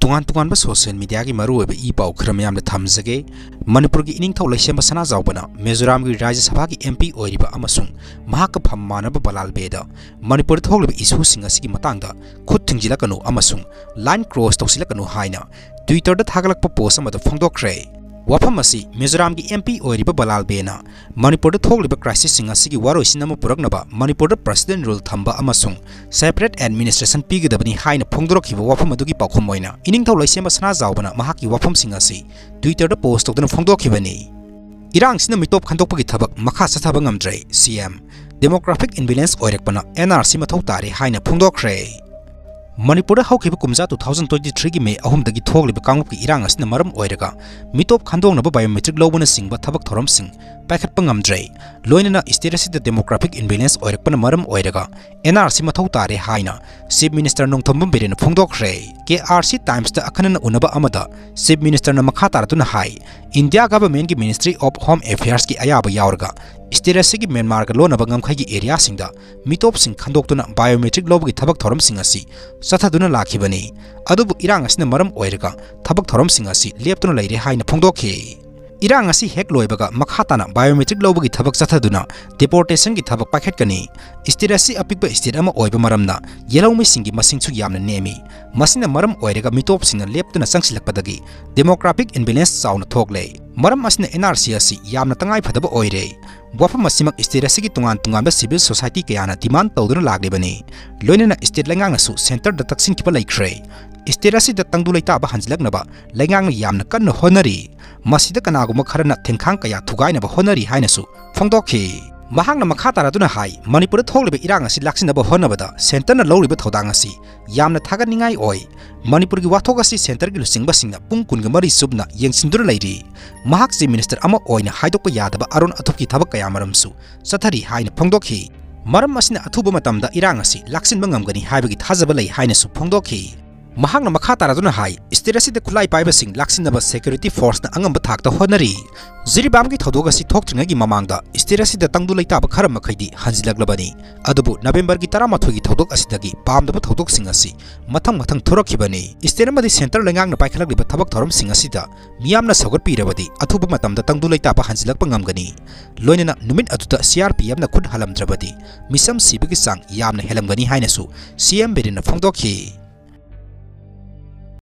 तुंगान social media की मरुब ई पाव खरम याम थमजगे मणिपुर की इनिंगथौ लेशेंबा सनाजाओबना मिजोराम की राज्यसभा की MP ओइरिबा अमसुंग महाक फम मानब बलालबेदा मणिपुर थोगलिब इशूसिंग असिगी मतांगदा खुद थिंजिलकनु अमसुंग लाइन क्रॉस तौसिलकनु हाइना ट्विटर दा थागलकप पोस्ट अमद फोंदोखरे वफम असी मिजोराम की MP ओइरिबा बलालबेना मणिपुर थोगलिब क्राइसिस सिंग असिगी वारोइसिन अम पुरकनबा मणिपुर प्रेसिडेंट रूल थंबा अमसुंग सेपरेट एडमिनिस्ट्रेशन पीगदबनी हाइना फोंदोरखिबा वफम अदुगी पाखम ओइना इनिंगथौ लेशेंबा सनाजाओबना महाकी वफम सिंग असी ट्विटर दा पोस्ट तौदना फोंदोखिबनी इरांग सिना मिटोप खंदोकपगी थबक मखा सथाबा ngamdrei CM डेमोग्राफिक इम्बेलेंस ओइरकपना NRC मथौ तारे हाइना फोंदोखरे मणिपुर हौखिबा कुमजा 2023 की मे अहुमदगी थोगलिबा कांगुपकी इरांग असना मरम ओइरगा मिटोप खंदोंगनबा बायोमेट्रिक लौबना सिंगबा थबक थोरमसिंग पाइखटपा ngamdrei लोइनना स्टेट असिदा डेमोग्राफिक इम्बेलेंस ओइरकपना मरम ओइरगा NRC मथौ तारे हाइना चीफ मिनिस्टर नोंथोंबम बेरेन फोंदोखरे KRC टाइम्स दा अखनना उनबा अमदा चीफ मिनिस्टर न मखा तारतुना हाई इंडिया गवर्नमेंट की मिनिस्ट्री ऑफ होम अफेयर्स की अयाबा यावरगा स्टेट असिगी म्यांमार का लोनबा ngamkhai की एरिया सिंगदा मिटोप सिंग खंदोक्तुना बायोमेट्रिक लौबगी थबक थोरमसिंग असि सथादुना लाखिबनी अदुबु इरांग असना मरम ओइरगा थबक थोरमसिंग असि लेप्तुना लैरे हाइना फोंदोखि इरांग असि हेक लोइबगा मखाताना बायोमेट्रिक लौबगी थबक सथादुना डिपोर्टेशन की थबक पाखेटकनी स्टेट असि अपिकबा स्टेट अमा ओइबा मरमना येलौमी सिंगी मसिंगसु यामना नेमी मसिना मरम ओइरगा मिटोप सिंगना लेप्तुना संगसिलकपदगी डेमोग्राफिक इम्बेलेंस चाउना थोकले मरम असना NRC असि यामना तंगाई फदबा ओइरे वफम असिमक स्टेट असिगी तुंगान तुंगानबा सिविल सोसाइटी कयाना डिमांड तौदुना लागलेबनी लोइनना स्टेट लैंगांगसु सेंटर द तक्सिनखिबा लैख्रे स्टेट असिदा तंगदु लैताबा हंजलकनबा लैंगांगना यामना कन्न होनरी मसिदा कनागुमा खरना थेंखांग कया थुगाइनबा होनरी हाइनसु फोंदोखि महांगना मखा तारादुना हाई मणिपुर थोगलिबा इरांग असि लाक्सिनबा होनबदा सेंटरना लौरिबा थौदांग असि यामना थागनिंगाई ओइ मणिपुर की वाथोक असि सेंटर की लुसिंगबसिंगना पुंग कुनगमरी सुबना येंगसिंदुर लैरि महाक चीफ मिनिस्टर अमा ओइना हाइदोकपा यादबा अरुण अथुपकी थबक कया मरमसु सथरी हाइना फोंदोखि मरम असिना अथुबा मतमदा इरांग असि लाक्सिनबा ngamgani हाइबगी थाजबा लै हाइनासु फोंदोखि महांगना मखा तारादुना हाई स्टेट असिदा खुलाई पाइबसिंग लाक्सिनबा सिक्योरिटी फोर्स ना अंगम थाकता होनरी जिरिबाम की थौदोक असि थोक्त्रिङगी ममांगदा स्टेट असिदा तंगदु लैताबा खरम मखैदि हंजिलग्लबनी अदुबु नवेम्बर की 13 की थौदोक असिदगी पामदबा थौदोकसिंग असि मथंग मथंग थोरखिबनी स्टेट अमदि सेंटर लैंगांगना पाइखलग्लिबा थबक थोरमसिंग असिदा मियामना सौगटपिरबदि अथुबा मतमदा तंगदु लैताबा हंजिलकपा ngamgani लोइनना नुमित अदुदा CRPF ना खुद हलमद्रबदि मिसम सिबगी सांग यामना हेलमगनी हाइनसु CM बेरिना फोंदोखि